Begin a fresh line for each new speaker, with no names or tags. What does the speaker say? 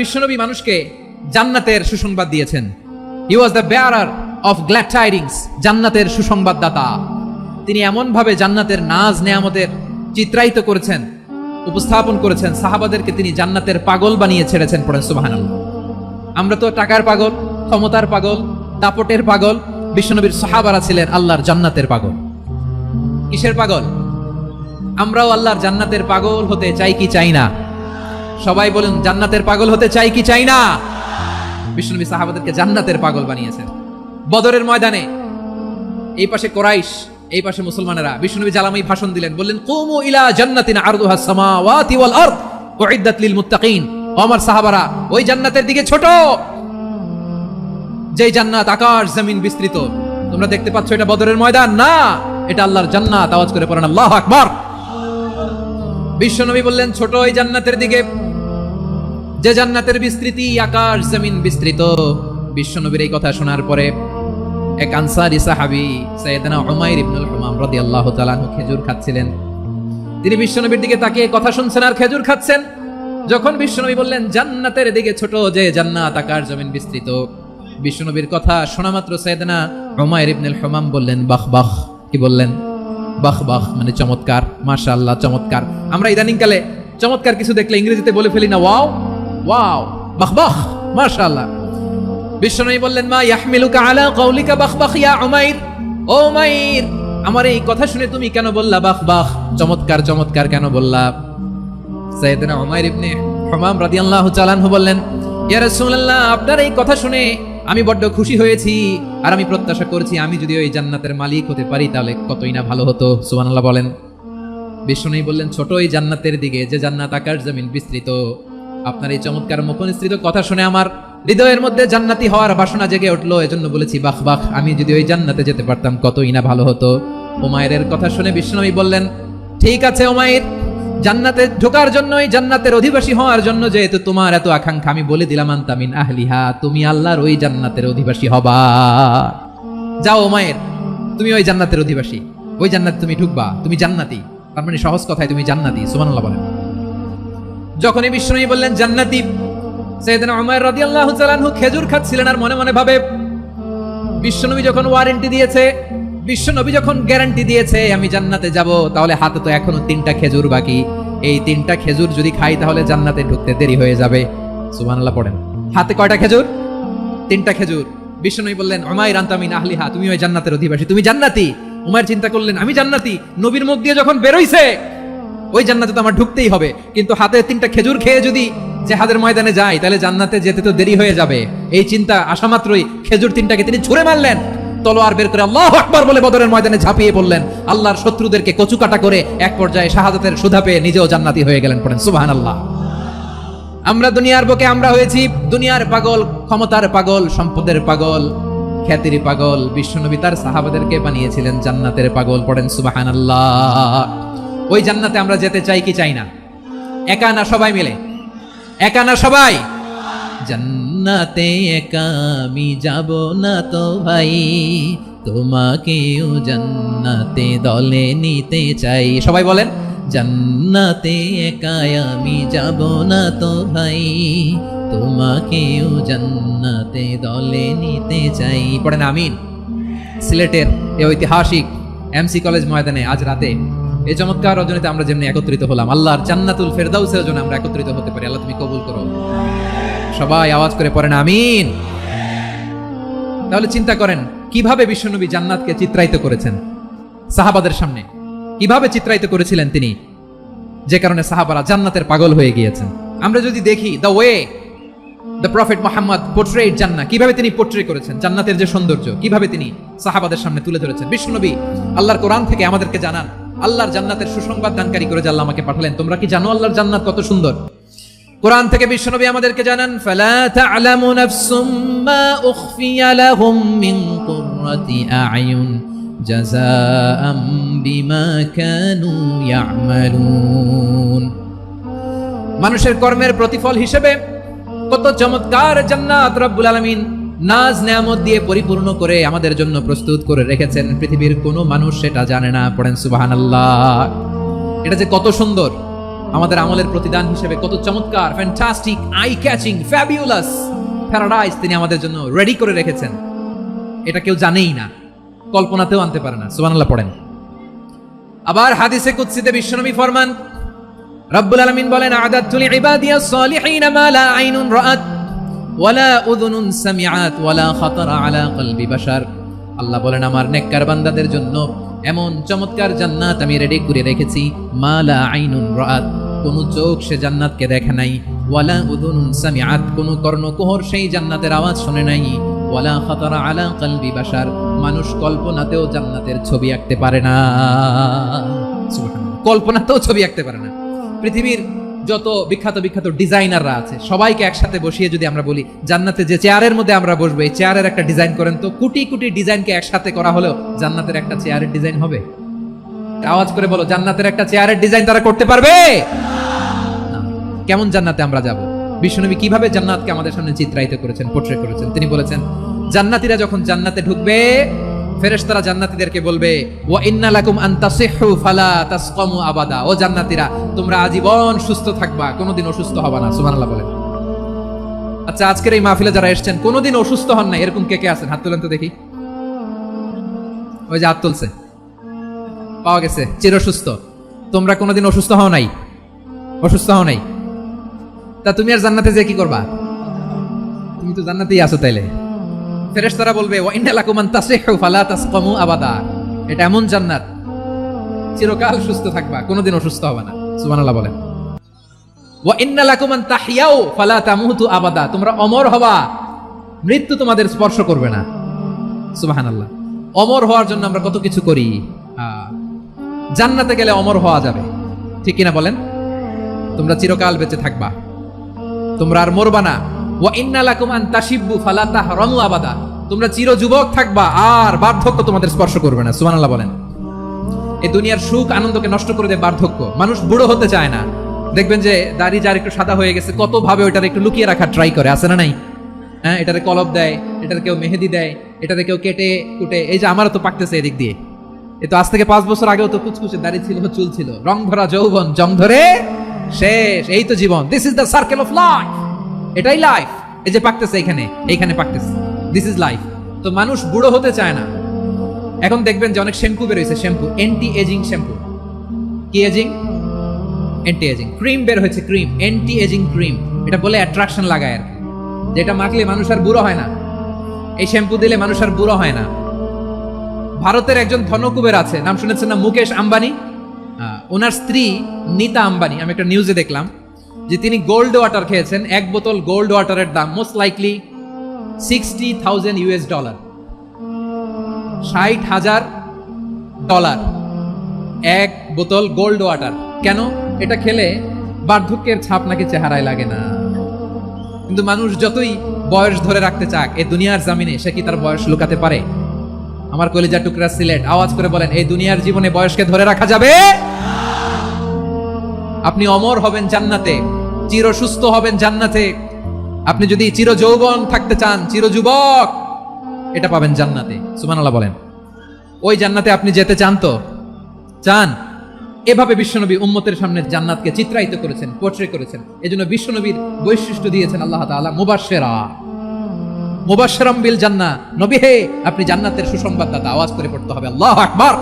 বিশ্বনবী মানুষকে জান্নাতের সুসংবাদ দিয়েছেন। He was the bearer of glad tidings, জান্নাতের সুসংবাদদাতা। তিনি এমন ভাবে জান্নাতের নাজ নেয়ামতের চিত্রায়িত করেছেন, উপস্থাপন করেছেন, সাহাবাদেরকে তিনি জান্নাতের পাগল বানিয়ে ছেড়েছেন। পড়েন সুবহানাল্লাহ। আমরা তো টাকার পাগল, ক্ষমতার পাগল, দাপটের পাগল। বিশ্বনবীর সাহাবারা ছিলেন আল্লাহর জান্নাতের পাগল। কিসের পাগল? আমরাও আল্লাহর জান্নাতের পাগল হতে চাই কি চাই না? সবাই বলুন, জান্নাতের পাগল হতে চাই কি চাই না? বিশ্বনবী সাহাবাদেরকে জান্নাতের পাগল বানিয়েছেন। বদরের ময়দানে এই পাশে কোরাইশ, এই পাশে মুসলমানেরা। বিশ্বনবী জালামাই ভাষণ দিলেন, বললেন কুমু ইলা জান্নাতিন আরদুহাস সামাওয়াতি ওয়াল আরদ উইদ্দাত লিল মুত্তাকিন। ও আমার সাহাবারা, ওই জান্নাতের দিকে ছোট, যে জান্নাত আকাশ জমিন বিস্তৃত। তোমরা দেখতে পাচ্ছ এটা বদরের ময়দান না, এটা আল্লাহর জান্নাত। আওয়াজ করে পড়েন আল্লাহু আকবার। বিশ্বনবী বললেন ছোট ওই জান্নাতের দিকে, যে জান্নাতের বিস্তৃতি আকাশ জমিন বিস্তৃত। বিশ্বনবীর এই কথা শোনার পরে এক আনসারী সাহাবী সাইয়েদনা উমাইর ইবনুল হুমাম রাদিয়াল্লাহু তাআলা আনহু খেজুর খাচ্ছিলেন। তিনি বিশ্বনবীর দিকে তাকিয়ে কথা শুনছেন আর খেজুর খাচ্ছেন। যখন বিশ্বনবী বললেন জান্নাতের দিকে ছোট, যে জান্নাত আকাশ জমিন বিস্তৃত, বিশ্বনবীর কথা শোনা মাত্র সাইয়েদনা উমাইর ইবনুল হুমাম বললেন বাহ বাহ। কি বললেন? বাহ বাহ মানে চমৎকার, মাশাআল্লাহ চমৎকার। আমরা ইদানিং কালে চমৎকার কিছু দেখলে ইংরেজিতে বলে ফেলি না, ওয়াও ওয়াও, বাহ বাহ, মাশাআল্লাহ। বিশ্বনবী বললেন মা ইয়াহমিলুকা আলা কাউলিকা বাহ বাহ ইয়া উমাইর। ও উমাইর, আমার এই কথা শুনে তুমি কেন বললা বাহ বাহ, চমৎকার চমৎকার কেন বললা? সাইয়েদনা উমাইর ইবনে হুমাম রাদিয়াল্লাহু তাআলা আনহু বললেন, ইয়া রাসূলুল্লাহ, আপনার এই কথা শুনে আমি বড্ড খুশি হয়েছি, আর আমি প্রত্যাশা করছি আমি যদি ওই জান্নাতের মালিক হতে পারি তাহলে কতই না ভালো হতো। সুবহানাল্লাহ বলেন। বিশ্বনবী বললেন ছোট ওই জান্নাতের দিকে, যে জান্নাত আকাশ জমিন বিস্তৃত। আপনার এই চমৎকার মুখনিসৃত কথা শুনে আমার হৃদয়ের মধ্যে জান্নাতি হওয়ার বাসনা জেগে উঠলো, এজন্য বলেছি বাহ বাহ, আমি যদি ওই জান্নাতে যেতে পারতাম কতই না ভালো হতো। উমাইরের কথা শুনে বিশ্বনবী বললেন ঠিক আছে উমাইর, জান্নাতে ঢোকার জন্য, এই জান্নাতের অধিবাসী হওয়ার জন্য যেহেতু তোমার এত আকাঙ্ক্ষা, আমি বলে দিলাম আনতা মিন আহলিহা, তুমি আল্লাহর ওই জান্নাতের অধিবাসী হবা। যাও উমাইর, তুমি ওই জান্নাতের অধিবাসী, ওই জান্নাতে তুমি ঢুকবা, তুমি জান্নাতি। তার মানে সহজ কথায় তুমি জান্নাতি। সুবহানাল্লাহ বলেন। যখনই বিশ্বনবী বললেন জান্নাতি, সাইয়েদনা উমাইর রাদিয়াল্লাহু তাআলা আনহু খেজুর খাচ্ছিলেন আর মনে মনে ভাবে, বিশ্বনবী যখন ওয়ারেন্টি দিয়েছে, বিশ্বনবী যখন গ্যারান্টি দিয়েছে আমি জান্নাতে যাব, তাহলে হাতে তো এখনো 3টা খেজুর বাকি। এই 3টা খেজুর যদি খাই তাহলে জান্নাতে ঢুকতে দেরি হয়ে যাবে। সুবহানাল্লাহ পড়েন। হাতে কয়টা খেজুর? 3টা খেজুর। বিশ্বনবী বললেন উমাইর আনতা মিন আহলিহা, তুমি ওই জান্নাতের অধিবাসী, তুমি জান্নাতি। উমাইর চিন্তা করলেন আমি জান্নাতি, নবীর মুখ দিয়ে যখন বের হইছে ওই জান্নাতে তো আমার ঢুকতেই হবে, কিন্তু হাতে 3টা খেজুর খেয়ে যদি জিহাদের ময়দানে যাই তাহলে জান্নাতে যেতে তো দেরি হয়ে যাবে। এই চিন্তা আসা মাত্রই খেজুর 3টাকে তিনি ছুঁড়ে মারলেন, তলোয়ার বের করে আল্লাহু আকবার বলে বদরের ময়দানে ঝাঁপিয়ে পড়লেন। আল্লাহর শত্রুদেরকে কচুকাটা করে এক পর্যায়ে শাহাদাতের সুধা পেয়ে নিজেও জান্নাতি হয়ে গেলেন। পড়েন সুবহানাল্লাহ। আমরা দুনিয়ার বুকে আমরা হয়েছি দুনিয়ার পাগল, ক্ষমতার পাগল, সম্পদের পাগল, খ্যাতির পাগল। বিশ্বনবী তার সাহাবাদেরকে বানিয়েছিলেন জান্নাতের পাগল। পড়েন সুবহানাল্লাহ। ওই জান্নাতে আমরা যেতে চাই কি চাই না? একা না সবাই মিলে? একা না সবাই? জান্নাতে একা আমি যাব না তো ভাই, তোমাকেও জান্নাতে দলে নিতে চাই। সবাই বলেন জান্নাতে একা আমি যাব না তো ভাই, তোমাকেও জান্নাতে দলে নিতে চাই। পড়েন আমিন। সিলেটের এই ঐতিহাসিক এমসি কলেজ ময়দানে আজ রাতে এই চমৎকার রজনীতে আমরা যেমনি একত্রিত হলাম, আল্লাহর জান্নাতুল ফেরদাউসের জন্য আমরা একত্রিত হতে পারি। আল্লাহ তুমি কবুল করো। সবাই আওয়াজ করে পড়েন আমিন। তাহলে চিন্তা করেন কিভাবে বিশ্বনবী জান্নাতকে চিত্রায়িত করেছেন সাহাবাদের সামনে, কিভাবে চিত্রায়িত করেছিলেন তিনি, যে কারণে সাহাবারা জান্নাতের পাগল হয়ে গিয়েছেন। আমরা যদি দেখি the way the prophet Muhammad portrait জান্নাত, কিভাবে তিনি পোর্ট্রে করেছেন জান্নাতের যে সৌন্দর্য, কিভাবে তিনি সাহাবাদের সামনে তুলে ধরেছেন। বিশ্বনবী আল্লাহর কোরআন থেকে আমাদেরকে জানান আল্লাহর জান্নাতের সুসংবাদ দানকারী করে যে আল্লাহ আমাকে পাঠালেন। তোমরা কি জানো আল্লাহর জান্নাত কত সুন্দর? কোরআন থেকে বিশ্বনবী আমাদেরকে জানান ফালা তা'লামু নাফসুম মা উখফিয়া লাহুম মিন কুররাতি আ'য়ুন জাযাআম বিমা কানু ইয়া'মালুন। মানুষের কর্মের প্রতিফল হিসেবে কত চমৎকার জান্নাত রব্বুল আলামিন নাজ নেয়ামত দিয়ে পরিপূর্ণ করে আমাদের জন্য প্রস্তুত করে রেখেছেন। পৃথিবীর কোনো মানুষ সেটা জানে না। পড়েন সুবহানাল্লাহ। এটা যে কত সুন্দর আমাদের আমলের প্রতিদান হিসেবে কত চমৎকার, fantastic, eye catching, fabulous paradise তিনি আমাদের জন্য রেডি করে রেখেছেন। এটা কেউ জানেই না, কল্পনাতেও আনতে পারে না। সুবহানাল্লাহ পড়েন। আবার হাদিসে কুদসিতে বিশ্বনবী ফরমান, রব্বুল আলামিন বলেন, আ'দাতু লিইবাদিয়াস সালিহিন মা লা আইনুন রাআত ওয়ালা উযুনুন সামিআত ওয়ালা খাতারা আলা কলবি বাশার। আল্লাহ বলেন, আমার নেককার বান্দাদের জন্য এমন চমৎকার জান্নাত আমি রেডি করে রেখেছি, মা লা আইনুন রাআত, কোন চোখ সে জান্নাতকে দেখে নাই, ওয়ালা উযুনুন সামিআত, কোন কর্ণকুহর সেই জান্নাতের আওয়াজ শুনে নাই, ওয়ালা খাতারা আলা কলবি বাশার, মানুষ কল্পনাতেও জান্নাতের ছবি আঁকতে পারে না। সুবহানাল্লাহ, কল্পনাতেও ছবি আঁকতে পারে না। পৃথিবীর যত বিখ্যাত বিখ্যাত ডিজাইনাররা আছে সবাইকে একসাথে বসিয়ে যদি আমরা বলি জান্নাতে যে চেয়ারের মধ্যে আমরা বসবো এই চেয়ারের একটা ডিজাইন করেন, তো কোটি কোটি ডিজাইনকে একসাথে করা হলেও জান্নাতের একটা চেয়ারের ডিজাইন হবে? আওয়াজ করে বলো, জান্নাতের একটা চেয়ারের ডিজাইন তারা করতে পারবে না। কেমন জান্নাতে আমরা যাব? বিশ্বনবী কিভাবে জান্নাতকে আমাদের সামনে চিত্রায়িত করেছেন, পোর্ট্রে করেছেন? তিনি বলেছেন, জান্নাতীরা যখন জান্নাতে ঢুকবে ফেরেশতারা জান্নাতীদেরকে বলবে, ওয়া ইন্না লাকুম আন তাসিহু ফালা তাসকামু আবাদা, ও জান্নাতীরা তোমরা আজীবন সুস্থ থাকবা, কোনোদিন অসুস্থ হবা না। সুবহানাল্লাহ বলেন। আচ্ছা, আজকের এই মাহফিলে যারা এসেছেন কোনোদিন অসুস্থ হন না, এরকম কে কে আছেন? হাত তুলেন তো দেখি। ওই যে হাত তুলছে, পাওয়া গেছে, চিরসুস্থ। তোমরা কোনোদিন অসুস্থ হও নাই? অসুস্থ হও নাই? তা তুমি আর জান্নাতে যে কি করবা? তুমি তো জান্নাতেই আছো। তাইলে ফেরেশতারা বলবে, ওয়া ইন্না লাকুম আন তাসিহু ফালা তাসকামু আবাদা, এটা এমন জান্নাত চিরকাল সুস্থ থাকবা, কোনোদিন অসুস্থ হবে না। সুবহানাল্লাহ বলেন। ওয়া ইন্না লাকুম আন তাহইয়াউ ফালা তামুতু আবাদা, তোমরা অমর হবা, মৃত্যু তোমাদের স্পর্শ করবে না। সুবহানাল্লাহ। অমর হওয়ার জন্য আমরা কত কিছু করি। জান্নাতে গেলে অমর হওয়া যাবে, ঠিক কিনা বলেন? তোমরা চিরকাল বেঁচে থাকবা, তোমরা আর মরবা না। ওয়া ইন্না লাকুম আন তাশিব্বু ফালা তাহরামু আবাদা, তোমরা চির যুবক থাকবা, আর বার্ধক্য তোমাদের স্পর্শ করবে না। সুবহানাল্লাহ বলেন। এই দুনিয়ার সুখ আনন্দকে নষ্ট করে দেয় বার্ধক্য। মানুষ বুড়ো হতে চায় না। দেখবেন যে দাড়ি যার একটু সাদা হয়ে গেছে কত ভাবে ওইটার একটু লুকিয়ে রাখার ট্রাই করে, আছে না নাই? হ্যাঁ, এটারে কলব দেয়, এটার কেউ মেহেদি দেয়, এটারে কেউ কেটে কুটে। এই যে আমারও তো পাকতেছে এদিক দিয়ে, এ তো আজ থেকে 5 বছর আগেও তো কুচকুচে দাড়ি ছিল, চুল ছিল, রং ধরা যৌবন, জং ধরে শেষ। এই তো জীবন, this is the circle of life, এটাই লাইফ। এই যে পাকতেছে এইখানে পাকতেছে, দিস ইজ লাইফ। তো মানুষ বুড়ো হতে চায় না। এখন দেখবেন যে অনেক শ্যাম্পু বের হয়েছে, শ্যাম্পু, অ্যান্টি এজিং শ্যাম্পু। কি এজিং? Anti ageing. ক্রিম বের হয়েছে, ক্রিম, অ্যান্টি এজিং ক্রিম। এটা বলে অ্যাট্রাকশন লাগায় আর কি, যেটা মাখলে মানুষ আর বুড়ো হয় না। এই শ্যাম্পু দিলে মানুষ আর বুড়ো হয় না। ভারতের একজন ধনকুবের আছে, নাম শুনেছেন না? মুকেশ আম্বানি। ওনার স্ত্রী নীতা আম্বানি, আমি একটা নিউজে দেখলাম যে তিনি গোল্ড ওয়াটার খেয়েছেন। 1 বোতল গোল্ড ওয়াটারের দাম মোস্ট লাইকলি $60,000, $60,000 এক বোতল গোল্ড ওয়াটার। কেন? এটা খেলে বার্ধক্যের ছাপ নাকি চেহারায় লাগে না। কিন্তু মানুষ যতই বয়স ধরে রাখতে চাক এই দুনিয়ার জামিনে, সে কি তার বয়স লুকাতে পারে? আমার কলিজা টুকরা সিলেট, আওয়াজ করে বলেন, এই দুনিয়ার জীবনে বয়সকে ধরে রাখা যাবে? আপনি অমর হবেন জান্নাতে, চির সুস্থ হবেন জান্নাতে। আপনি যদি চির যৌবন থাকতে চান, চির যুবক, এটা পাবেন জান্নাতে। সুবহানাল্লাহ বলেন। ওই জান্নাতে আপনি যেতে চান তো? চান? এভাবে বিশ্বনবী উম্মতের সামনে জান্নাতকে চিত্রায়িত করেছেন, পোর্ট্রে করেছেন। এজন্য বিশ্বনবীর বৈশিষ্ট্য দিয়েছেন আল্লাহ তাআলা মুবাশশিরাম বিল জান্নাহ। নবী হে, আপনি জান্নাতের সুসংবাদদাতা। আওয়াজ করে পড়তে হবে, আল্লাহু আকবার।